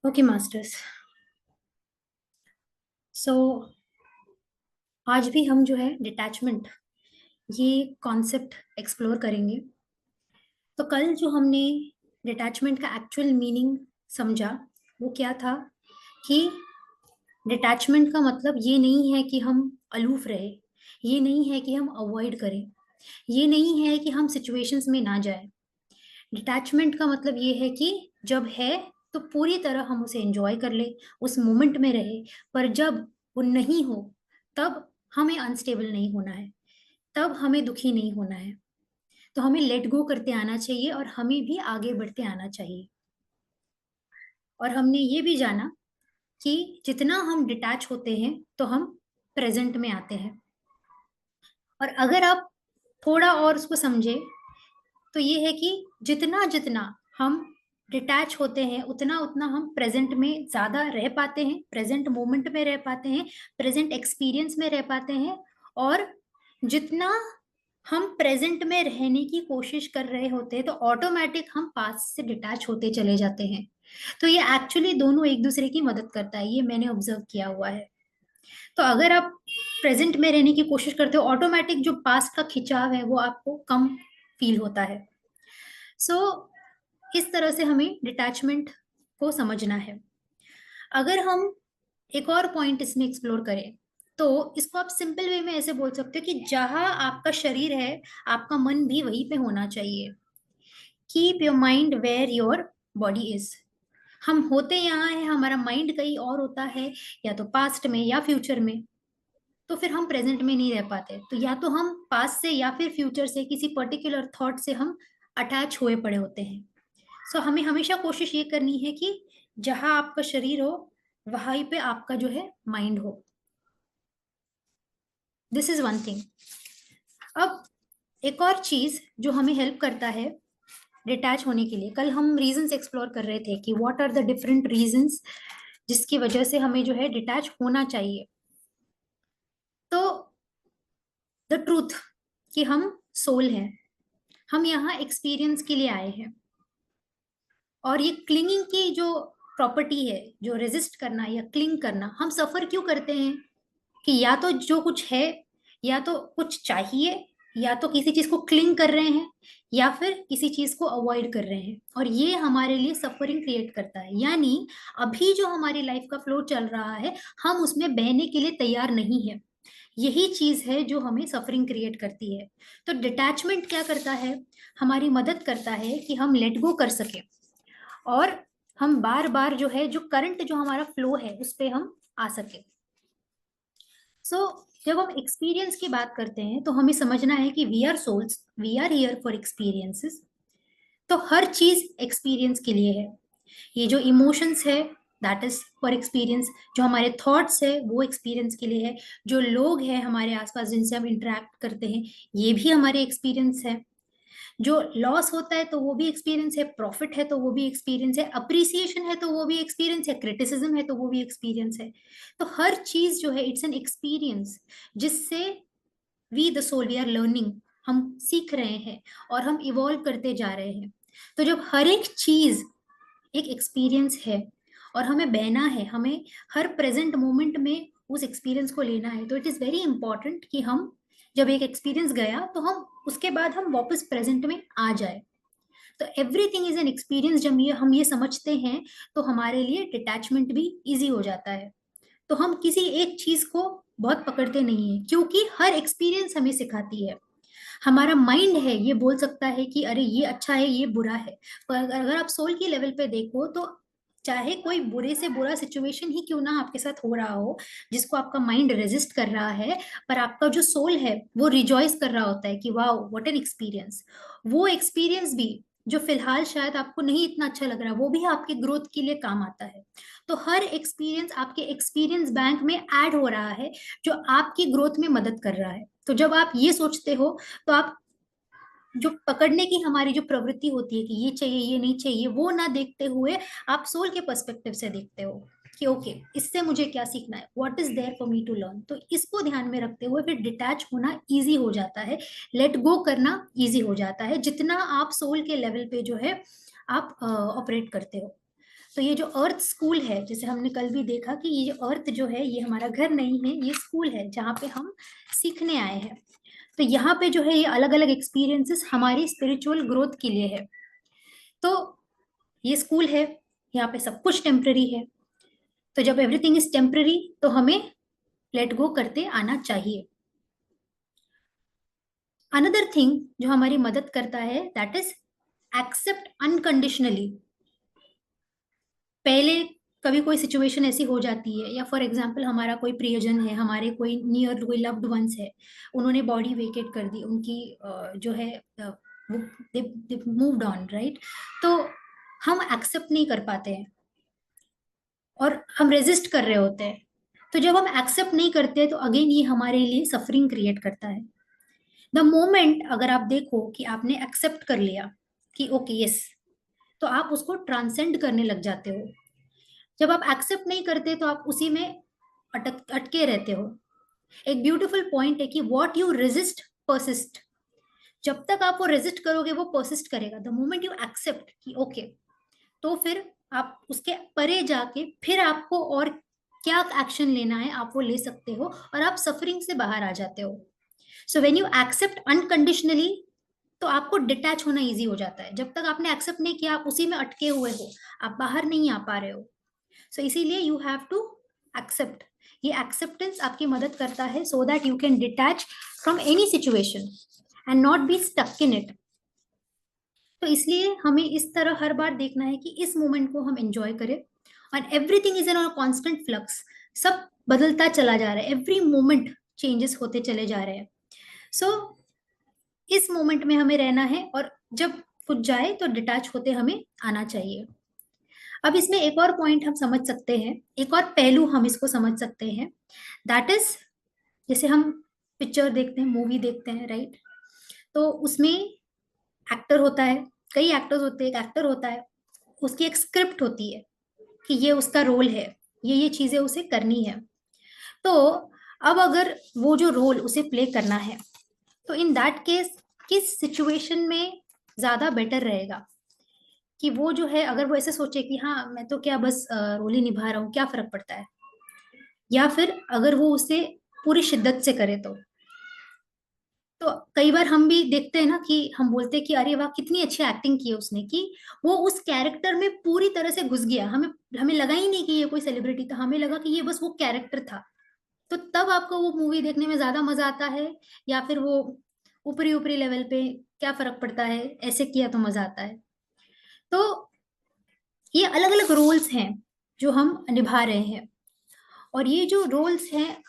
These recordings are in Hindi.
Okay masters. सो आज भी हम जो है डिटैचमेंट ये कॉन्सेप्ट एक्सप्लोर करेंगे। तो कल जो हमने डिटैचमेंट का एक्चुअल मीनिंग समझा वो क्या था कि डिटैचमेंट का मतलब ये नहीं है कि हम अलूफ रहे, ये नहीं है कि हम अवॉइड करें, ये नहीं है कि हम सिचुएशंस में ना जाए। डिटैचमेंट का मतलब ये है कि जब है तो पूरी तरह हम उसे एंजॉय कर ले, उस मोमेंट में रहे। पर जब वो नहीं हो तब हमें अनस्टेबल नहीं होना है, तब हमें दुखी नहीं होना है। तो हमें लेट गो करते आना चाहिए और हमें भी आगे बढ़ते आना चाहिए। और हमने ये भी जाना कि जितना हम डिटैच होते हैं तो हम प्रेजेंट में आते हैं। और अगर आप थोड़ा और उसको समझे तो ये है कि जितना जितना हम डिटैच होते हैं उतना उतना हम प्रेजेंट में ज्यादा रह पाते हैं, प्रेजेंट मोमेंट में रह पाते हैं, प्रेजेंट एक्सपीरियंस में रह पाते हैं। और जितना हम प्रेजेंट में रहने की कोशिश कर रहे होते हैं तो ऑटोमेटिक हम पास्ट से डिटैच होते चले जाते हैं। तो ये एक्चुअली दोनों एक दूसरे की मदद करता है, ये मैंने ऑब्जर्व किया हुआ है। तो अगर आप प्रेजेंट में रहने की कोशिश करते हो ऑटोमेटिक जो पास्ट का खिंचाव है वो आपको कम फील होता है। इस तरह से हमें डिटैचमेंट को समझना है। अगर हम एक और पॉइंट इसमें एक्सप्लोर करें तो इसको आप सिंपल वे में ऐसे बोल सकते हो कि जहां आपका शरीर है आपका मन भी वहीं पे होना चाहिए। Keep your mind where your body is. हम होते यहाँ हैं, हमारा माइंड कहीं और होता है, या तो पास्ट में या फ्यूचर में। तो फिर हम प्रेजेंट में नहीं रह पाते, तो या तो हम पास्ट से या फिर फ्यूचर से किसी पर्टिकुलर थॉट से हम अटैच हुए पड़े होते हैं। हमें हमेशा कोशिश ये करनी है कि जहां आपका शरीर हो वहीं पे आपका जो है माइंड हो। This is one thing. अब एक और चीज जो हमें हेल्प करता है डिटैच होने के लिए, कल हम रीजंस एक्सप्लोर कर रहे थे कि what are the different reasons जिसकी वजह से हमें जो है डिटैच होना चाहिए। तो द ट्रूथ कि हम सोल हैं, हम यहाँ एक्सपीरियंस के लिए आए हैं। और ये क्लिंगिंग की जो प्रॉपर्टी है, जो रेजिस्ट करना या क्लिंग करना, हम सफर क्यों करते हैं कि या तो जो कुछ है, या तो कुछ चाहिए, या तो किसी चीज को क्लिंग कर रहे हैं, या फिर किसी चीज को अवॉइड कर रहे हैं। और ये हमारे लिए सफरिंग क्रिएट करता है। यानी अभी जो हमारी लाइफ का फ्लो चल रहा है हम उसमें बहने के लिए तैयार नहीं है। यही चीज है जो हमें सफरिंग क्रिएट करती है। तो डिटैचमेंट क्या करता है, हमारी मदद करता है कि हम लेट गो कर सके और हम बार बार जो है जो करंट जो हमारा फ्लो है उस पे हम आ सके। जब हम एक्सपीरियंस की बात करते हैं तो हमें समझना है कि we are souls, we are here for experiences. तो हर चीज एक्सपीरियंस के लिए है। ये जो इमोशंस है दैट इज फॉर एक्सपीरियंस, जो हमारे थॉट्स है वो एक्सपीरियंस के लिए है, जो लोग हैं हमारे आसपास जिनसे हम इंटरेक्ट करते हैं ये भी हमारे एक्सपीरियंस है, जो लॉस होता है तो वो भी एक्सपीरियंस है, प्रॉफिट है तो वो भी एक्सपीरियंस है, अप्रिसिएशन है तो वो भी एक्सपीरियंस है, क्रिटिसिज्म है तो वो भी एक्सपीरियंस है। तो हर चीज जो है इट्स एन एक्सपीरियंस जिससे we the soul we are learning, हम सीख रहे हैं और हम इवॉल्व करते जा रहे हैं। तो जब हर एक चीज एक एक्सपीरियंस है और हमें बहना है, हमें हर प्रेजेंट मोमेंट में उस एक्सपीरियंस को लेना है, तो इट इज वेरी इंपॉर्टेंट कि हम जब एक एक्सपीरियंस गया तो हम उसके बाद हम वापस प्रेजेंट में आ जाए। तो एवरीथिंग इज एन एक्सपीरियंस, जब ये हम ये समझते हैं तो हमारे लिए डिटैचमेंट भी इजी हो जाता है। तो हम किसी एक चीज को बहुत पकड़ते नहीं है क्योंकि हर एक्सपीरियंस हमें सिखाती है। हमारा माइंड है ये बोल सकता है कि अरे ये अच्छा है ये बुरा है। पर अगर आप सोल की लेवल पे देखो तो चाहे कोई बुरे से बुरा सिचुएशन ही क्यों ना आपके साथ हो रहा हो जिसको आपका माइंड रेजिस्ट कर रहा है, पर आपका जो सोल है वो रिजॉइस कर रहा होता है कि वाह व्हाट एन एक्सपीरियंस। वो एक्सपीरियंस भी जो फिलहाल शायद आपको नहीं इतना अच्छा लग रहा वो भी आपके ग्रोथ के लिए काम आता है। तो हर एक्सपीरियंस आपके एक्सपीरियंस बैंक में ऐड हो रहा है जो आपकी ग्रोथ में मदद कर रहा है। तो जब आप ये सोचते हो तो आप जो पकड़ने की हमारी जो प्रवृत्ति होती है कि ये चाहिए ये नहीं चाहिए वो ना देखते हुए आप सोल के पर्सपेक्टिव से देखते हो कि ओके इससे मुझे क्या सीखना है, what is there for me to learn. तो इसको ध्यान में रखते हुए फिर डिटैच होना इजी हो जाता है, लेट गो करना इजी हो जाता है जितना आप सोल के लेवल पे जो है आप ऑपरेट करते हो। तो ये जो अर्थ स्कूल है, जैसे हमने कल भी देखा कि ये जो अर्थ जो है ये हमारा घर नहीं है, ये स्कूल है जहाँ पे हम सीखने आए हैं। तो यहाँ पे जो है ये अलग अलग एक्सपीरियंसेस हमारी स्पिरिचुअल ग्रोथ के लिए है। तो ये स्कूल है, यहाँ पे सब कुछ टेम्पररी है। तो जब एवरीथिंग इज टेम्पररी तो हमें लेट गो करते आना चाहिए। अनदर थिंग जो हमारी मदद करता है दैट इज एक्सेप्ट अनकंडीशनली। पहले कभी कोई सिचुएशन ऐसी हो जाती है, या फॉर एग्जाम्पल हमारा कोई प्रियजन है, हमारे कोई नियर कोई लव्ड वंस है, उन्होंने बॉडी वेकेट कर दी, उनकी जो है दे मूव्ड ऑन, राइट। तो हम एक्सेप्ट नहीं कर पाते हैं और हम रेजिस्ट कर रहे होते हैं। तो जब हम एक्सेप्ट नहीं करते तो अगेन ये हमारे लिए सफरिंग क्रिएट करता है। द मोमेंट अगर आप देखो कि आपने एक्सेप्ट कर लिया कि ओके यस, तो आप उसको ट्रांसेंड करने लग जाते हो। जब आप एक्सेप्ट नहीं करते तो आप उसी में अटके रहते हो। एक ब्यूटीफुल पॉइंट है कि व्हाट यू रेजिस्ट परसिस्ट। जब तक आप वो रेजिस्ट करोगे वो परसिस्ट करेगा। द मोमेंट यू एक्सेप्ट कि ओके, तो फिर आप उसके परे जाके फिर आपको और क्या एक्शन लेना है आप वो ले सकते हो और आप सफरिंग से बाहर आ जाते हो। So when you accept unconditionally तो आपको डिटैच होना इजी हो जाता है। जब तक आपने एक्सेप्ट नहीं किया आप उसी में अटके हुए हो, आप बाहर नहीं आ पा रहे हो। सो इसीलिए यू हैव टू एक्सेप्ट। ये एक्सेप्टेंस आपकी मदद करता है so that you can detach from any situation and not be stuck in it. तो इसलिए हमें इस तरह हर बार देखना है कि इस मोमेंट को हम एंजॉय करें। और everything is in a constant flux, सब बदलता चला जा रहा है, एवरी मोमेंट चेंजेस होते चले जा रहे हैं। सो इस मोमेंट में हमें रहना है और जब कुछ जाए तो डिटैच होते हमें आना चाहिए। अब इसमें एक और पॉइंट हम समझ सकते हैं, एक और पहलू हम इसको समझ सकते हैं, दैट इज जैसे हम पिक्चर देखते हैं, मूवी देखते हैं, राइट। तो उसमें एक्टर होता है, कई एक्टर्स होते हैं, एक एक्टर होता है, उसकी एक स्क्रिप्ट होती है कि ये उसका रोल है, ये चीजें उसे करनी है। तो अब अगर वो जो रोल उसे प्ले करना है तो इन दैट केस किस सिचुएशन में ज्यादा बेटर रहेगा कि वो जो है, अगर वो ऐसे सोचे कि हाँ मैं तो क्या बस रोल ही निभा रहा हूँ, क्या फर्क पड़ता है, या फिर अगर वो उसे पूरी शिद्दत से करे तो कई बार हम भी देखते हैं ना कि हम बोलते हैं कि अरे वाह कितनी अच्छी एक्टिंग की है उसने, कि वो उस कैरेक्टर में पूरी तरह से घुस गया। हमें हमें लगा ही नहीं कि ये कोई सेलिब्रिटी था, हमें लगा कि ये बस वो कैरेक्टर था। तो तब आपको वो मूवी देखने में ज्यादा मजा आता है, या फिर वो ऊपरी ऊपरी लेवल पे क्या फर्क पड़ता है, ऐसे किया तो मजा आता है। तो ये अलग अलग रोल्स हैं जो हम निभा रहे हैं, और ये जो रोल्स हैं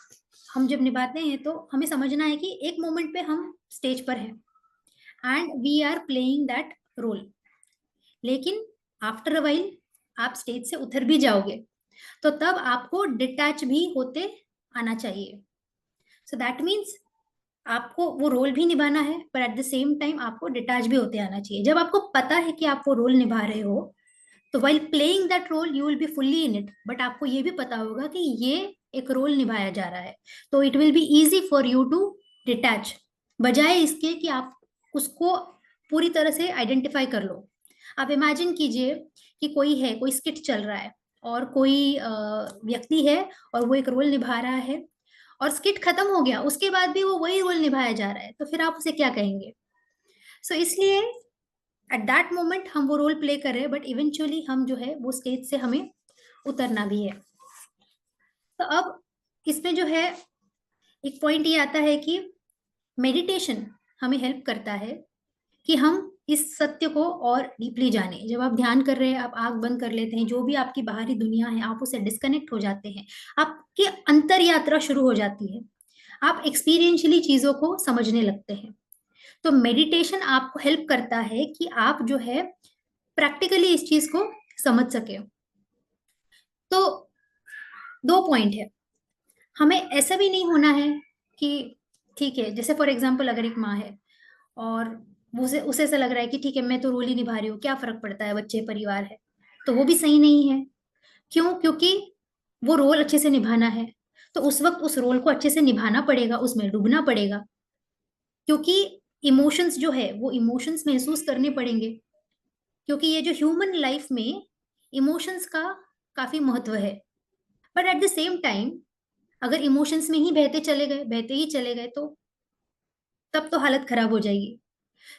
हम जब निभाते हैं तो हमें समझना है कि एक मोमेंट पे हम स्टेज पर हैं and we are playing that role, लेकिन आफ्टर अ वाइल आप स्टेज से उतर भी जाओगे तो तब आपको डिटैच भी होते आना चाहिए। सो दैट मीन्स आपको वो रोल भी निभाना है पर एट द सेम टाइम आपको डिटैच भी होते आना चाहिए। जब आपको पता है कि आप वो रोल निभा रहे हो तो while playing that role you will be fully in it, but आपको ये भी पता होगा कि ये एक रोल निभाया जा रहा है, तो it will be easy for you to detach, बजाय इसके कि आप उसको पूरी तरह से आइडेंटिफाई कर लो। आप इमेजिन कीजिए कि कोई है, कोई स्किट चल रहा है और कोई व्यक्ति है और वो एक रोल निभा रहा है और स्किट खत्म हो गया, उसके बाद भी वो वही रोल निभाया जा रहा है, तो फिर आप उसे क्या कहेंगे। सो इसलिए एट दैट मोमेंट हम वो रोल प्ले कर रहे हैं, बट इवेंचुअली हम जो है वो स्टेज से हमें उतरना भी है। तो अब इसमें जो है एक पॉइंट ये आता है कि मेडिटेशन हमें हेल्प करता है कि हम इस सत्य को और डीपली जाने। जब आप ध्यान कर रहे हैं, आप आंख बंद कर लेते हैं, जो भी आपकी बाहरी दुनिया है आप उससे डिस्कनेक्ट हो जाते हैं, आपकी अंतर यात्रा शुरू हो जाती है, आप एक्सपीरियंशियली चीजों को समझने लगते हैं। तो मेडिटेशन आपको हेल्प करता है कि आप जो है प्रैक्टिकली इस चीज को समझ सके। तो दो पॉइंट है, हमें ऐसा भी नहीं होना है कि ठीक है, जैसे फॉर एग्जांपल अगर एक माँ है और उसे उसे ऐसा लग रहा है कि ठीक है मैं तो रोल ही निभा रही हूँ, क्या फर्क पड़ता है, बच्चे परिवार है, तो वो भी सही नहीं है। क्यों? क्योंकि वो रोल अच्छे से निभाना है तो उस वक्त उस रोल को अच्छे से निभाना पड़ेगा, उसमें डूबना पड़ेगा, क्योंकि इमोशंस जो है वो इमोशंस महसूस करने पड़ेंगे। क्योंकि ये जो ह्यूमन लाइफ में इमोशंस का काफी महत्व है, but at the same time अगर इमोशंस में ही बहते ही चले गए तो तब तो हालत खराब हो जाएगी।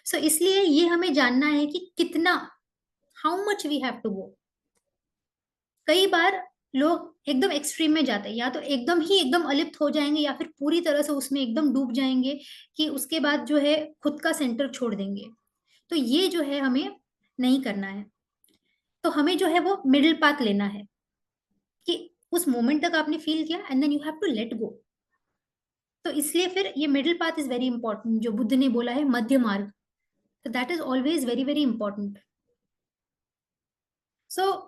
सो इसलिए ये हमें जानना है कि कितना, how much we have to go. कई बार लोग एकदम एक्सट्रीम में जाते हैं, या तो एकदम अलिप्त हो जाएंगे या फिर पूरी तरह से उसमें एकदम डूब जाएंगे कि उसके बाद जो है खुद का सेंटर छोड़ देंगे। तो ये जो है हमें नहीं करना है। तो हमें जो है वो मिडिल पाथ लेना है कि उस मोमेंट तक आपने फील किया and then you have to let go. तो इसलिए फिर ये middle path is very important, जो बुद्ध ने बोला है मध्य मार्ग। तो that is always very very important. So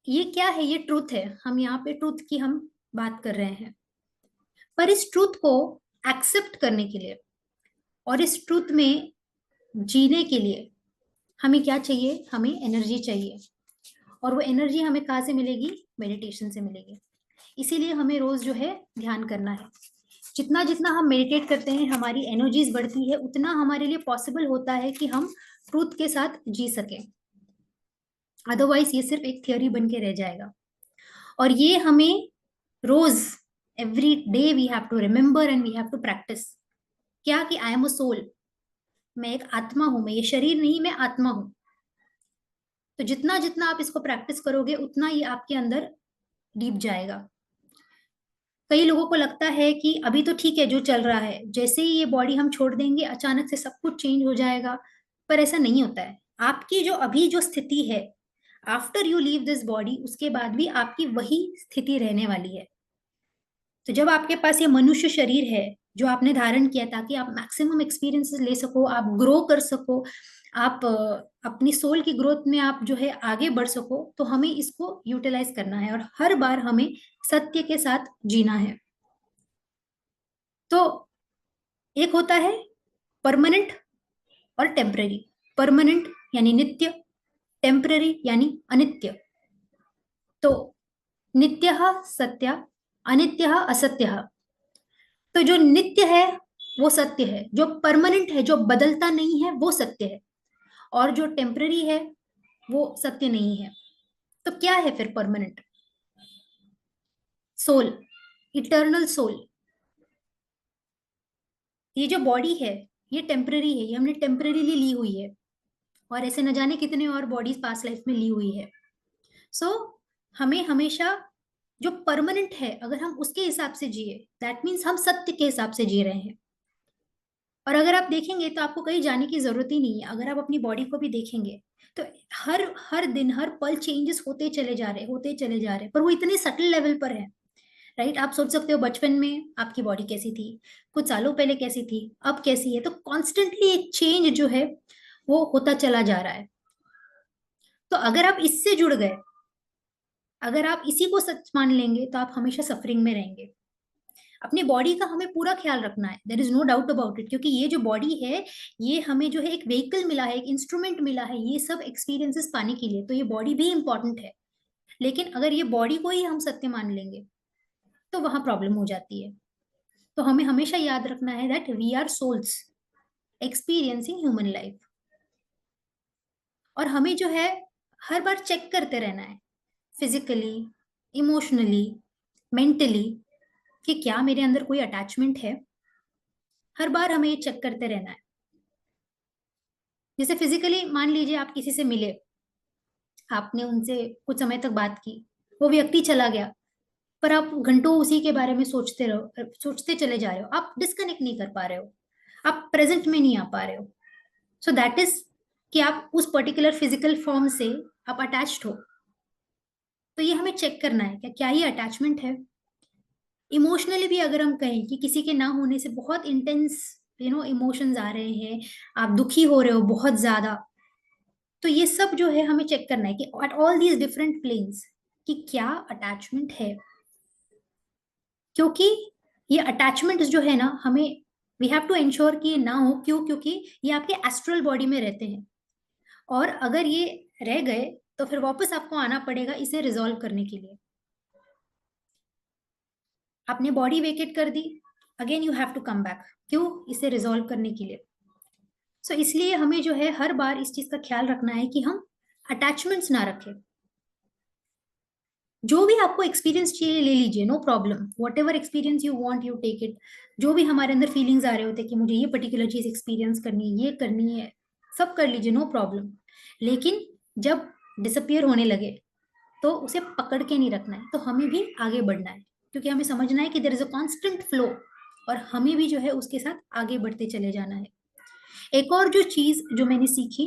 ये क्या है, ये ट्रूथ है, हम यहाँ पे ट्रूथ की हम बात कर रहे हैं। पर इस ट्रूथ को एक्सेप्ट करने के लिए और इस ट्रूथ में जीने के लिए हमें क्या चाहिए, हमें एनर्जी चाहिए। और वो एनर्जी हमें कहाँ से मिलेगी, मेडिटेशन से मिलेगी। इसीलिए हमें रोज जो है ध्यान करना है। जितना जितना हम मेडिटेट करते हैं हमारी एनर्जीज बढ़ती है, उतना हमारे लिए पॉसिबल होता है कि हम ट्रूथ के साथ जी सके। अदरवाइज ये सिर्फ एक थियोरी बन के रह जाएगा। और ये हमें रोज, every day we have to remember and we have to practise. क्या कि आई एम अ सोल, मैं एक आत्मा हूं, मैं ये शरीर नहीं, मैं आत्मा हूं। तो जितना जितना आप इसको प्रैक्टिस करोगे उतना ये आपके अंदर डीप जाएगा। कई लोगों को लगता है कि अभी तो ठीक है जो चल रहा है, जैसे ही ये बॉडी हम छोड़ देंगे अचानक से सब कुछ चेंज हो जाएगा। पर ऐसा नहीं होता है। आपकी जो अभी जो स्थिति है, after you leave this body, उसके बाद भी आपकी वही स्थिति रहने वाली है। तो जब आपके पास ये मनुष्य शरीर है जो आपने धारण किया ताकि आप मैक्सिमम एक्सपीरियंसेस ले सको, आप ग्रो कर सको, आप अपनी सोल की ग्रोथ में आप जो है आगे बढ़ सको, तो हमें इसको यूटिलाइज करना है और हर बार हमें सत्य के साथ जीना है। तो एक होता है परमानेंट और टेम्पररी। परमानेंट यानी नित्य, टेम्पररी यानी अनित्य। तो नित्य सत्य, अनित्य असत्य। तो जो नित्य है वो सत्य है, जो परमानेंट है, जो बदलता नहीं है, वो सत्य है। और जो टेम्पररी है वो सत्य नहीं है। तो क्या है फिर परमानेंट? Soul, eternal soul. ये जो बॉडी है ये टेम्पररी है, ये हमने टेम्पररीली ली हुई है, और ऐसे न जाने कितने और बॉडीज पास्ट लाइफ में ली हुई है। सो हमें हमेशा जो परमानेंट है अगर हम उसके हिसाब से जिए, दैट मीन्स हम सत्य के हिसाब से जी रहे हैं। और अगर आप देखेंगे तो आपको कहीं जाने की जरूरत ही नहीं है। अगर आप अपनी बॉडी को भी देखेंगे तो हर हर दिन हर पल चेंजेस होते चले जा रहे, पर वो इतने सटल लेवल पर है। राइट, आप सोच सकते हो बचपन में आपकी बॉडी कैसी थी, कुछ सालों पहले कैसी थी, अब कैसी है। तो कॉन्स्टेंटली एक चेंज जो है वो होता चला जा रहा है। तो अगर आप इससे जुड़ गए, अगर आप इसी को सच मान लेंगे तो आप हमेशा सफरिंग में रहेंगे। अपनी बॉडी का हमें पूरा ख्याल रखना है, there is no doubt about it, क्योंकि ये जो बॉडी है ये हमें जो है एक व्हीकल मिला है, एक इंस्ट्रूमेंट मिला है ये सब एक्सपीरियंसेस पाने के लिए। तो ये बॉडी भी इंपॉर्टेंट है। लेकिन अगर ये बॉडी को ही हम सत्य मान लेंगे तो वहां प्रॉब्लम हो जाती है। तो हमें हमेशा याद रखना है that we are souls experiencing human life. और हमें जो है हर बार चेक करते रहना है, फिजिकली, इमोशनली, मेंटली, कि क्या मेरे अंदर कोई अटैचमेंट है। हर बार हमें ये चेक करते रहना है। जैसे फिजिकली मान लीजिए आप किसी से मिले, आपने उनसे कुछ समय तक बात की, वो व्यक्ति चला गया, पर आप घंटों उसी के बारे में सोचते चले जा रहे हो, आप डिस्कनेक्ट नहीं कर पा रहे हो, आप प्रेजेंट में नहीं आ पा रहे हो। सो दैट इज कि आप उस पर्टिकुलर फिजिकल फॉर्म से आप अटैच्ड हो। तो ये हमें चेक करना है क्या क्या ये अटैचमेंट है। इमोशनली भी अगर हम कहें कि किसी के ना होने से बहुत इंटेंस इमोशंस आ रहे हैं, आप दुखी हो रहे हो बहुत ज्यादा, तो ये सब जो है हमें चेक करना है कि at all these different planes कि क्या अटैचमेंट है। क्योंकि ये अटैचमेंट जो है ना, हमें वी हैव टू इंश्योर कि ये ना हो। क्यों? क्योंकि ये आपके एस्ट्रल बॉडी में रहते हैं, और अगर ये रह गए तो फिर वापस आपको आना पड़ेगा इसे रिजॉल्व करने के लिए। आपने बॉडी वेकेट कर दी, again you have to come back. क्यों? इसे रिजॉल्व करने के लिए। सो इसलिए हमें जो है हर बार इस चीज का ख्याल रखना है कि हम अटैचमेंट्स ना रखें। जो भी आपको एक्सपीरियंस चाहिए ले लीजिए, no problem, whatever experience you want you take it. जो भी हमारे अंदर फीलिंग्स आ रहे होते हैं कि मुझे ये पर्टिकुलर चीज एक्सपीरियंस करनी है, ये करनी है, सब कर लीजिए, नो प्रॉब्लम। लेकिन जब डिसअपियर होने लगे तो उसे पकड़ के नहीं रखना है, तो हमें भी आगे बढ़ना है, क्योंकि हमें समझना है कि there is a constant flow, और हमें भी जो है उसके साथ आगे बढ़ते चले जाना है। एक और जो चीज जो मैंने सीखी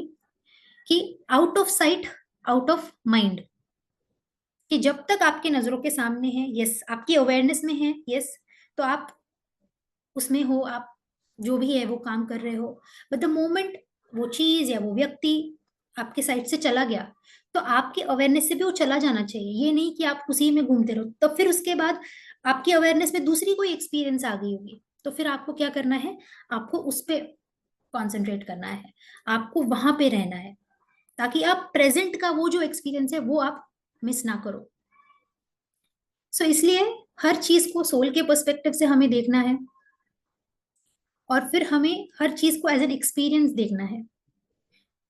कि out of sight out of mind, कि जब तक आपके नजरों के सामने है, यस, आपकी अवेयरनेस में है, यस, तो आप उसमें हो, आप जो भी है वो काम कर रहे हो। बट द मोमेंट वो चीज या वो व्यक्ति आपके साइड से चला गया, तो आपकी अवेयरनेस से भी वो चला जाना चाहिए। ये नहीं कि आप उसी में घूमते रहो, तो फिर उसके बाद आपकी अवेयरनेस में दूसरी कोई एक्सपीरियंस आ गई होगी, तो फिर आपको क्या करना है, आपको उस पे कॉन्सेंट्रेट करना है, आपको वहां पे रहना है, ताकि आप प्रेजेंट का वो जो एक्सपीरियंस है वो आप मिस ना करो। सो इसलिए हर चीज को सोल के पर्सपेक्टिव से हमें देखना है, और फिर हमें हर चीज को एज एन एक्सपीरियंस देखना है।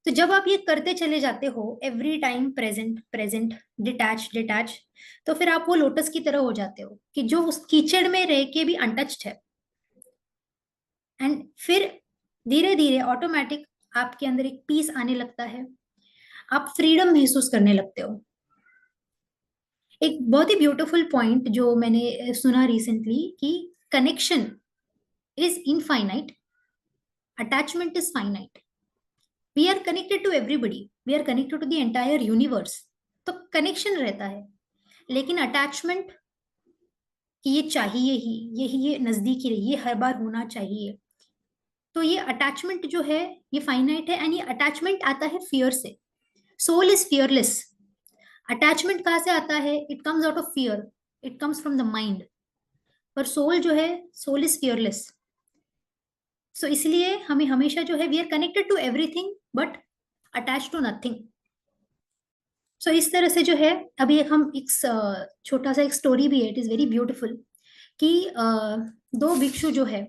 तो जब आप ये करते चले जाते हो, every time present present, detach detach, तो फिर आप वो लोटस की तरह हो जाते हो कि जो उस कीचड़ में रह के भी अनटच्ड है। एंड फिर धीरे धीरे ऑटोमेटिक आपके अंदर एक पीस आने लगता है, आप फ्रीडम महसूस करने लगते हो। एक बहुत ही ब्यूटीफुल पॉइंट जो मैंने सुना रिसेंटली, कि connection is infinite, attachment is finite. We are connected to everybody, we are connected to the entire universe, तो कनेक्शन रहता है। लेकिन अटैचमेंट, कि ये चाहिए ही, ये नजदीकी रही, ये हर बार होना चाहिए, तो ये अटैचमेंट जो है ये फाइनाइट है। एंड ये अटैचमेंट आता है फियर से। Soul is fearless. अटैचमेंट कहाँ से आता है? It comes out of fear, it comes from the mind. पर सोल जो है, सोल इज फियरलेस। सो इसलिए हमें हमेशा जो है, we are connected to everything but attach to nothing. So इस तरह से जो है, अभी एक हम एक छोटा सा एक स्टोरी भी है, इट इज वेरी ब्यूटीफुल, कि दो भिक्षु जो है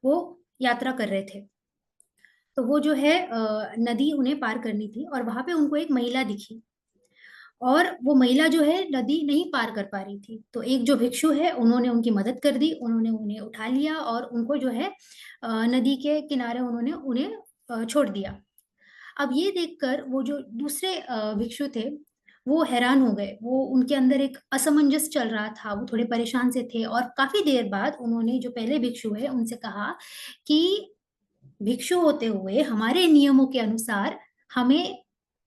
वो यात्रा कर रहे थे। तो वो जो है नदी उन्हें पार करनी थी, और वहां पे उनको एक महिला दिखी, और वो महिला जो है नदी नहीं पार कर पा रही थी। तो एक जो भिक्षु है उन्होंने उनकी मदद कर दी, उन्होंने उन्हें उठा लिया और उनको जो है नदी के किनारे उन्होंने उन्हें छोड़ दिया। अब ये देखकर वो जो दूसरे भिक्षु थे वो हैरान हो गए, वो उनके अंदर एक असमंजस चल रहा था, वो थोड़े परेशान से थे। और काफी देर बाद उन्होंने, जो पहले भिक्षु है, उनसे कहा कि भिक्षु होते हुए हमारे नियमों के अनुसार हमें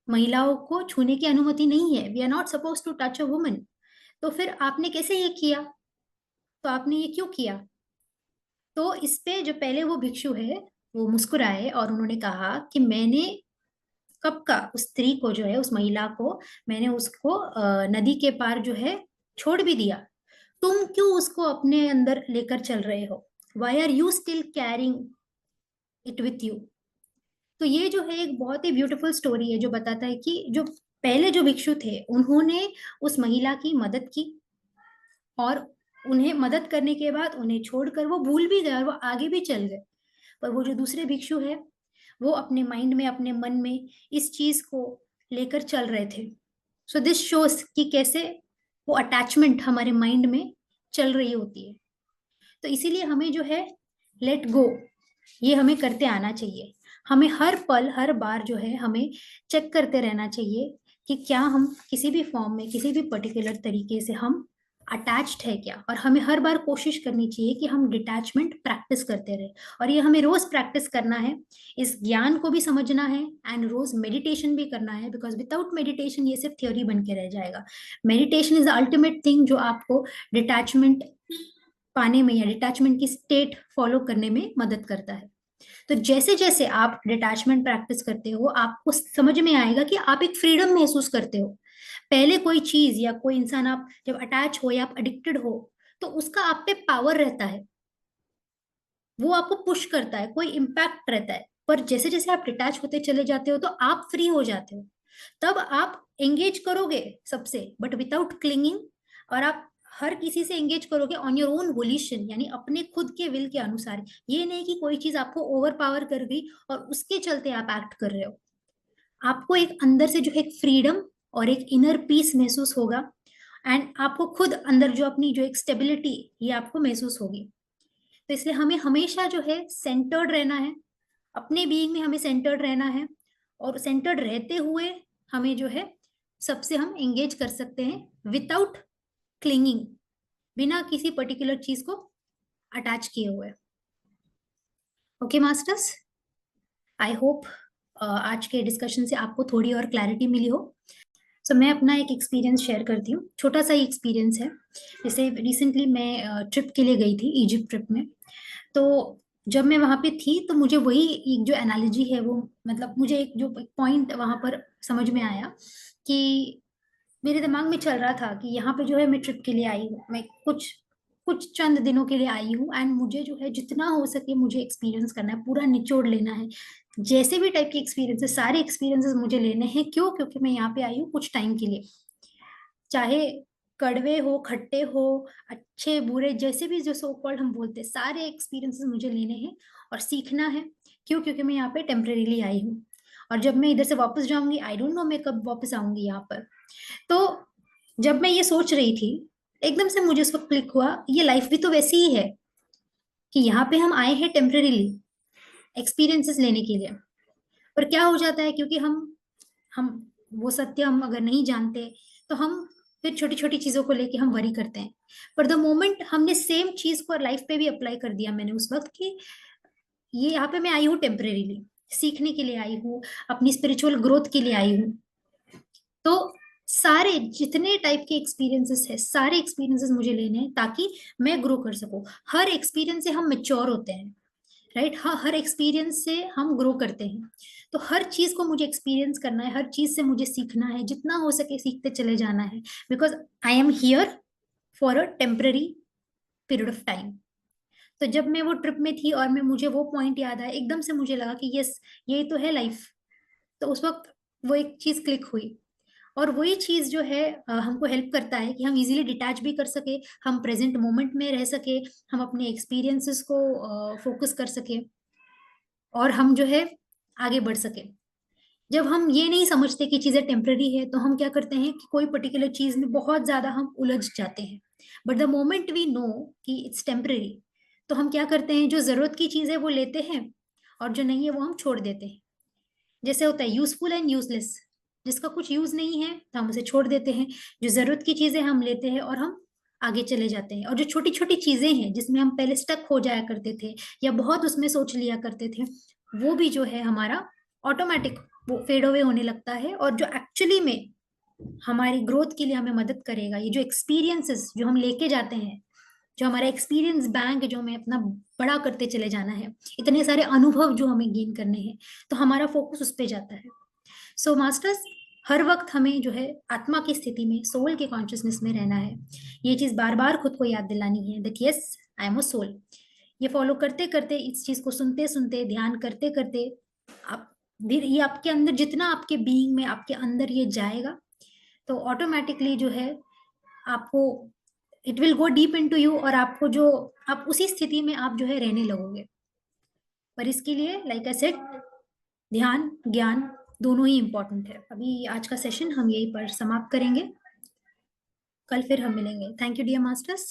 महिलाओं को छूने की अनुमति नहीं है, we are not suppose to touch a woman. तो फिर आपने कैसे ये किया? तो आपने ये क्यों किया? तो इस पे जो पहले वो भिक्षु है वो मुस्कुराए, और उन्होंने कहा कि मैंने कब का उस स्त्री को जो है, उस महिला को, मैंने उसको नदी के पार जो है छोड़ भी दिया। तुम क्यों उसको अपने अंदर लेकर चल रहे हो? Why are you still carrying it with you? तो ये जो है एक बहुत ही ब्यूटीफुल स्टोरी है, जो बताता है कि जो पहले जो भिक्षु थे उन्होंने उस महिला की मदद की, और उन्हें मदद करने के बाद उन्हें छोड़कर वो भूल भी गए और वो आगे भी चल गए। पर वो जो दूसरे भिक्षु है, वो अपने माइंड में, अपने मन में इस चीज को लेकर चल रहे थे। सो दिस शोज कि कैसे वो अटैचमेंट हमारे माइंड में चल रही होती है। तो इसीलिए हमें जो है लेट गो, ये हमें करते आना चाहिए। हमें हर पल, हर बार जो है हमें चेक करते रहना चाहिए कि क्या हम किसी भी फॉर्म में, किसी भी पर्टिकुलर तरीके से हम अटैच्ड है क्या। और हमें हर बार कोशिश करनी चाहिए कि हम डिटैचमेंट प्रैक्टिस करते रहे, और ये हमें रोज प्रैक्टिस करना है। इस ज्ञान को भी समझना है, एंड रोज मेडिटेशन भी करना है, बिकॉज विदाउट मेडिटेशन ये सिर्फ थ्योरी बन के रह जाएगा। Meditation is the ultimate thing जो आपको डिटैचमेंट पाने में या डिटैचमेंट की स्टेट फॉलो करने में मदद करता है। तो जैसे जैसे आप डिटैचमेंट प्रैक्टिस करते हो, आपको समझ में आएगा कि आप एक फ्रीडम महसूस करते हो। पहले कोई चीज या कोई इंसान, आप जब अटैच हो या आप एडिक्टेड हो, तो उसका आप पे पावर रहता है, वो आपको पुश करता है, कोई इम्पैक्ट रहता है। पर जैसे जैसे आप डिटैच होते चले जाते हो, तो आप फ्री हो जाते हो। तब आप एंगेज करोगे सबसे, बट विदाउट क्लिंगिंग। और आप हर किसी से एंगेज करोगे ऑन योर ओन वोल्यूशन, यानी अपने खुद के विल के अनुसार। ये नहीं कि कोई चीज आपको ओवर पावर कर गई और उसके चलते आप एक्ट कर रहे हो। आपको एक अंदर से जो है एक फ्रीडम और एक इनर पीस महसूस होगा। एंड आपको खुद अंदर जो अपनी जो एक स्टेबिलिटी ये आपको महसूस होगी। तो इसलिए हमें हमेशा जो है सेंटर्ड रहना है, अपने बीइंग में हमें सेंटर्ड रहना है, और सेंटर्ड रहते हुए हमें जो है सबसे हम एंगेज कर सकते हैं विदाउट क्लिंगिंग, बिना किसी पर्टिकुलर चीज को अटैच किए हुए। ओके मास्टर्स, आई होप आज के डिस्कशन से आपको थोड़ी और क्लैरिटी मिली हो। सो मैं अपना एक एक्सपीरियंस शेयर करती हूँ, छोटा सा ही एक्सपीरियंस है। जैसे रिसेंटली मैं ट्रिप के लिए गई थी, इजिप्ट ट्रिप में। तो जब मैं वहां पे थी तो मुझे वही एक जो एनालॉजी है वो, मतलब मुझे एक जो पॉइंट वहां पर समझ में आया कि मेरे दिमाग में चल रहा था कि यहाँ पे जो है मैं ट्रिप के लिए आई हूँ, मैं कुछ कुछ चंद दिनों के लिए आई हूँ, एंड मुझे जो है जितना हो सके मुझे एक्सपीरियंस करना है, पूरा निचोड़ लेना है। जैसे भी टाइप के एक्सपीरियंसेस, सारे एक्सपीरियंसेस मुझे लेने हैं। क्यों? क्योंकि मैं यहाँ पे आई हूँ कुछ टाइम के लिए। चाहे कड़वे हो, खट्टे हो, अच्छे बुरे, जैसे भी जो सो कॉल्ड हम बोलते हैं, सारे एक्सपीरियंसेस मुझे लेने हैं और सीखना है। क्यों? क्योंकि मैं यहाँ पे टेम्परेरीली आई हूँ, और जब मैं इधर से वापस जाऊंगी, आई डोंट नो मैं कब वापस आऊंगी यहाँ पर। तो जब मैं ये सोच रही थी, एकदम से मुझे उस वक्त क्लिक हुआ, ये लाइफ भी तो वैसी ही है कि यहाँ पे हम आए हैं टेम्परेरीली एक्सपीरियंसेस लेने के लिए। पर क्या हो जाता है, क्योंकि हम वो सत्य हम अगर नहीं जानते, तो हम फिर छोटी छोटी चीजों को लेके हम वरी करते हैं। पर द मोमेंट हमने सेम चीज को लाइफ पे भी अप्लाई कर दिया मैंने उस वक्त कि ये यहाँ पे मैं आई हूँ टेम्परेरीली, सीखने के लिए आई हूँ, अपनी स्पिरिचुअल ग्रोथ के लिए आई हूँ। तो सारे जितने टाइप के एक्सपीरियंसेस है, सारे एक्सपीरियंसेस मुझे लेने हैं ताकि मैं ग्रो कर सकूं। हर एक्सपीरियंस से हम मेच्योर होते हैं, राइट? हाँ, हर एक्सपीरियंस से हम ग्रो करते हैं। तो हर चीज को मुझे एक्सपीरियंस करना है, हर चीज से मुझे सीखना है, जितना हो सके सीखते चले जाना है, because I am here for a temporary period of time. तो जब मैं वो ट्रिप में थी और मैं मुझे वो पॉइंट याद आया, एकदम से मुझे लगा कि यस, यही तो है लाइफ। तो उस वक्त वो एक चीज क्लिक हुई, और वही चीज जो है हमको हेल्प करता है कि हम इजीली डिटैच भी कर सके, हम प्रेजेंट मोमेंट में रह सके, हम अपने एक्सपीरियंसेस को फोकस कर सके, और हम जो है आगे बढ़ सके। जब हम ये नहीं समझते कि चीजें टेम्पररी है, तो हम क्या करते हैं कि कोई पर्टिकुलर चीज में बहुत ज्यादा हम उलझ जाते हैं। But the moment we know कि इट्स टेम्पररी, तो हम क्या करते हैं, जो जरूरत की चीज है वो लेते हैं, और जो नहीं है वो हम छोड़ देते हैं। जैसे होता है यूजफुल एंड यूजलेस, जिसका कुछ यूज नहीं है तो हम उसे छोड़ देते हैं। जो जरूरत की चीजें हम लेते हैं और हम आगे चले जाते हैं, और जो छोटी छोटी चीजें हैं जिसमें हम पहले स्टक हो जाया करते थे या बहुत उसमें सोच लिया करते थे, वो भी जो है हमारा ऑटोमेटिक वो फेड अवे होने लगता है। और जो एक्चुअली में हमारी ग्रोथ के लिए हमें मदद करेगा, ये जो एक्सपीरियंसेस जो हम लेके जाते हैं, जो हमारा एक्सपीरियंस बैंक जो हमें अपना बड़ा करते चले जाना है, इतने सारे अनुभव जो हमें गेन करने हैं, तो हमारा फोकस उस पे जाता है। सो मास्टर्स, हर वक्त हमें जो है आत्मा की स्थिति में, सोल के कॉन्शियसनेस में रहना है। ये चीज बार बार खुद को याद दिलानी है that yes, I am a soul. ये फॉलो करते करते, इस चीज को सुनते सुनते, ध्यान करते करते, आप धीरे, ये आपके अंदर जितना आपके बीइंग में आपके अंदर ये जाएगा, तो ऑटोमेटिकली जो है आपको it will go deep into you, और आपको जो आप उसी स्थिति में आप जो है रहने लगोगे। पर इसके लिए लाइक आई सेड, ध्यान ज्ञान दोनों ही इंपॉर्टेंट है। अभी आज का सेशन हम यहीं पर समाप्त करेंगे, कल फिर हम मिलेंगे। Thank you dear masters.